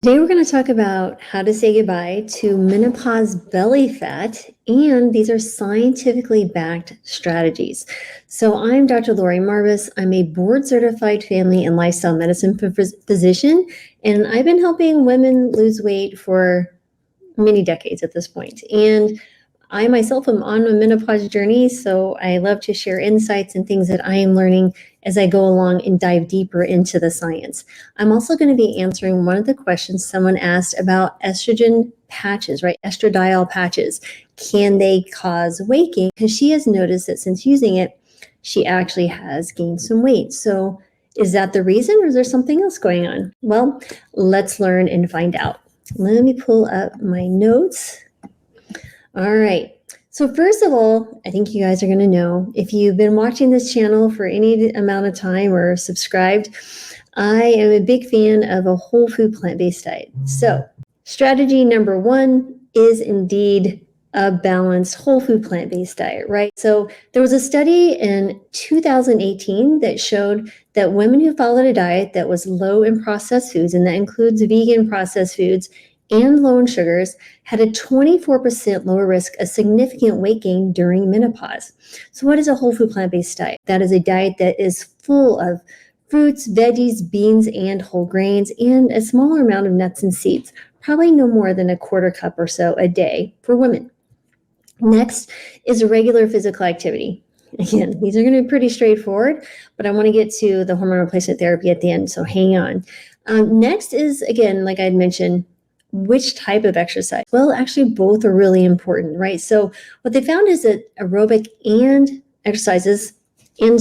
Today, we're going to talk about how to say goodbye to menopause belly fat, and these are scientifically backed strategies. So, I'm Dr. Lori Marvis. I'm a board certified family and lifestyle medicine physician, and I've been helping women lose weight for many decades at this point. And I myself am on a menopause journey, so I love to share insights and things that I am learning as I go along and dive deeper into the science. I'm also going to be answering one of the questions someone asked about estrogen patches, right? Estradiol patches. Can they cause weight gain? Because she has noticed that since using it, she actually has gained some weight. So is that the reason, or is there something else going on? Well, let's learn and find out. Let me pull up my notes. All right. So first of all, I think you guys are going to know, if you've been watching this channel for any amount of time or subscribed, I am a big fan of a whole food plant-based diet. So strategy number one is indeed a balanced whole food plant-based diet, right? So there was a study in 2018 that showed that women who followed a diet that was low in processed foods, and that includes vegan processed foods and low in sugars, had a 24% lower risk of significant weight gain during menopause. So what is a whole food plant-based diet? That is a diet that is full of fruits, veggies, beans, and whole grains, and a smaller amount of nuts and seeds, probably no more than a quarter cup or so a day for women. Next is regular physical activity. Again, these are going to be pretty straightforward, but I want to get to the hormone replacement therapy at the end, so hang on. Next is, again, like I had mentioned, which type of exercise? Well, actually, both are really important, right? So what they found is that aerobic and exercises and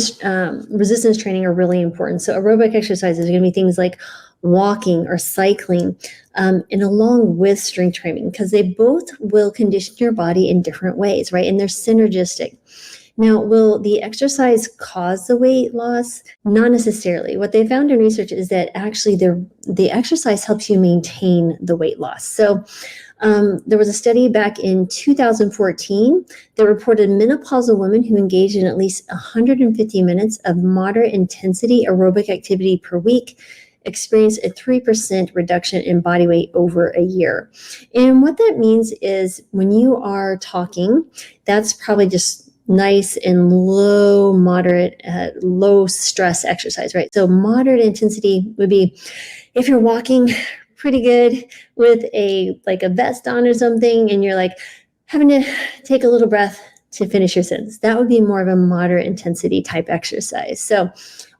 resistance training are really important. So aerobic exercises are going to be things like walking or cycling, and along with strength training, because they both will condition your body in different ways, right? And they're synergistic. Now, will the exercise cause the weight loss? Not necessarily. What they found in research is that actually the exercise helps you maintain the weight loss. So there was a study back in 2014 that reported menopausal women who engaged in at least 150 minutes of moderate intensity aerobic activity per week experienced a 3% reduction in body weight over a year. And what that means is when you are talking, that's probably just nice and low, moderate, low stress exercise, right? So moderate intensity would be if you're walking pretty good with a vest on or something, and you're like having to take a little breath to finish your sentence. That would be more of a moderate intensity type exercise. So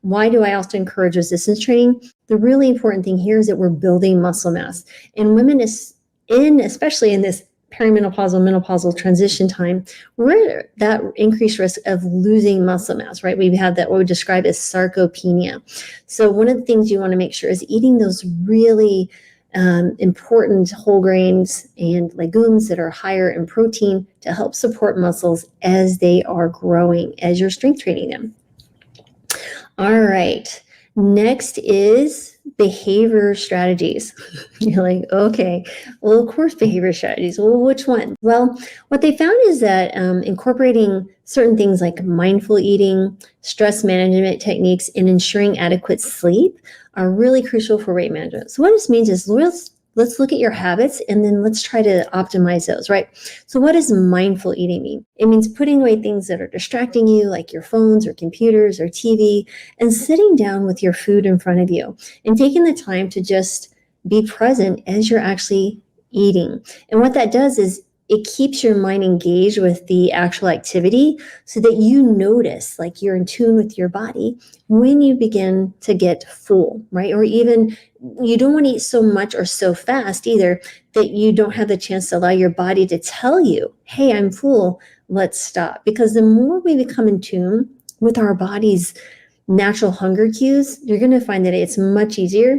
why do I also encourage resistance training? The really important thing here is that we're building muscle mass. And women, especially in this perimenopausal, menopausal transition time, we're at that increased risk of losing muscle mass, right? We have that, what we describe as sarcopenia. So one of the things you want to make sure is eating those really important whole grains and legumes that are higher in protein to help support muscles as they are growing, as you're strength training them. All right. Next is behavior strategies. You're like, okay, well, of course, behavior strategies. Well, which one? Well, what they found is that incorporating certain things like mindful eating, stress management techniques, and ensuring adequate sleep are really crucial for weight management. So what this means is let's look at your habits and then let's try to optimize those, right? So what does mindful eating mean? It means putting away things that are distracting you, like your phones or computers or TV, and sitting down with your food in front of you and taking the time to just be present as you're actually eating. And what that does is it keeps your mind engaged with the actual activity so that you notice, like you're in tune with your body when you begin to get full, right? Or even you don't want to eat so much or so fast either that you don't have the chance to allow your body to tell you, hey, I'm full, let's stop. Because the more we become in tune with our body's natural hunger cues, you're going to find that it's much easier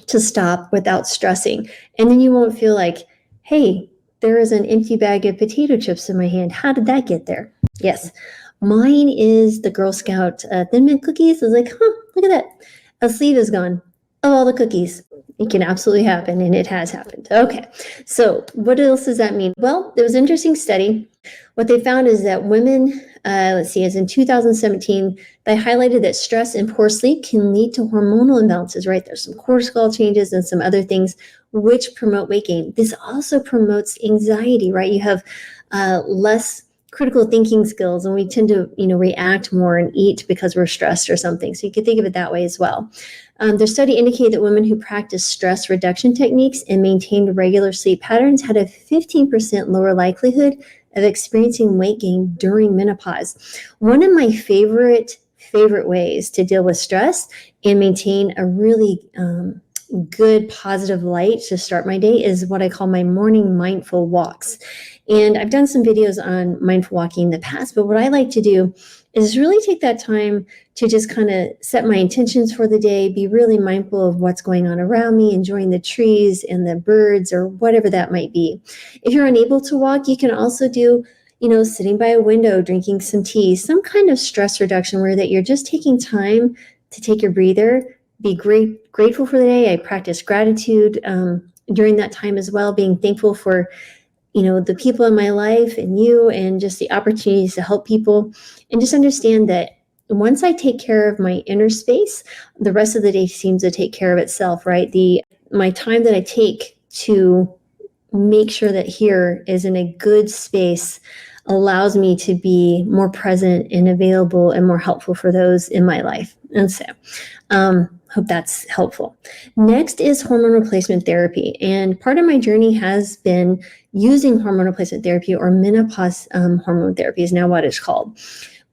to stop without stressing. And then you won't feel like, hey, there is an empty bag of potato chips in my hand. How did that get there? Yes, mine is the Girl Scout Thin Mint cookies. I was like, look at that. A sleeve is gone of all the cookies. It can absolutely happen, and it has happened. Okay, so what else does that mean? Well, there was an interesting study. What they found is that women let's see, as in 2017, they highlighted that stress and poor sleep can lead to hormonal imbalances, right? There's some cortisol changes and some other things which promote weight gain. This also promotes anxiety, right? You have less critical thinking skills, and we tend to, react more and eat because we're stressed or something. So you could think of it that way as well. Their study indicated that women who practiced stress reduction techniques and maintained regular sleep patterns had a 15% lower likelihood of experiencing weight gain during menopause. One of my favorite ways to deal with stress and maintain a really good positive light to start my day is what I call my morning mindful walks. And I've done some videos on mindful walking in the past, but what I like to do is really take that time to just kind of set my intentions for the day, be really mindful of what's going on around me, enjoying the trees and the birds or whatever that might be. If you're unable to walk, you can also do, sitting by a window, drinking some tea, some kind of stress reduction where that you're just taking time to take your breather, be grateful for the day. I practice gratitude during that time as well, being thankful for the people in my life and you and just the opportunities to help people, and just understand that once I take care of my inner space, the rest of the day seems to take care of itself, right? My time that I take to make sure that here is in a good space allows me to be more present and available and more helpful for those in my life. And so hope that's helpful. Next is hormone replacement therapy. And part of my journey has been using hormone replacement therapy, or menopause hormone therapy is now what it's called.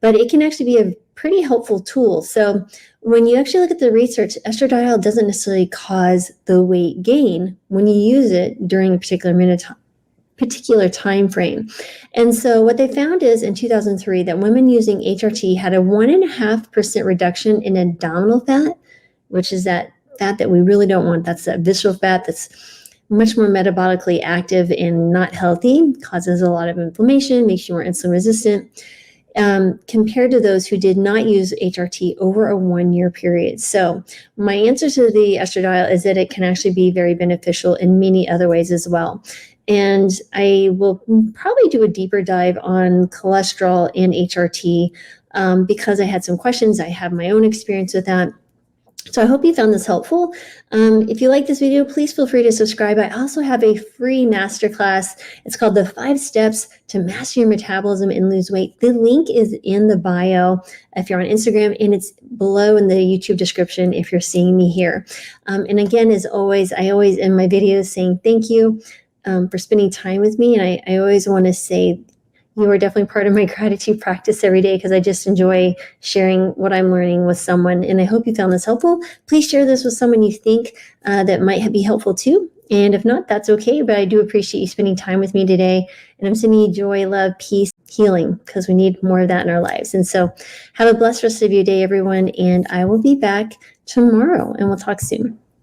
But it can actually be a pretty helpful tool. So when you actually look at the research, estradiol doesn't necessarily cause the weight gain when you use it during a particular time frame. And so what they found is in 2003 that women using HRT had a 1.5% reduction in abdominal fat, which is that fat that we really don't want. That's that visceral fat that's much more metabolically active and not healthy, causes a lot of inflammation, makes you more insulin resistant, compared to those who did not use HRT over a 1-year period. So my answer to the estradiol is that it can actually be very beneficial in many other ways as well. And I will probably do a deeper dive on cholesterol and HRT because I had some questions. I have my own experience with that. So I hope you found this helpful. If you like this video, please feel free to subscribe. I also have a free masterclass. It's called the 5 Steps to Master Your Metabolism and Lose Weight. The link is in the bio if you're on Instagram, and it's below in the YouTube description if you're seeing me here. And again, as always, I always end my videos saying thank you for spending time with me. And I always want to say you are definitely part of my gratitude practice every day because I just enjoy sharing what I'm learning with someone. And I hope you found this helpful. Please share this with someone you think that might be helpful too. And if not, that's okay. But I do appreciate you spending time with me today. And I'm sending you joy, love, peace, healing, because we need more of that in our lives. And so have a blessed rest of your day, everyone. And I will be back tomorrow, and we'll talk soon.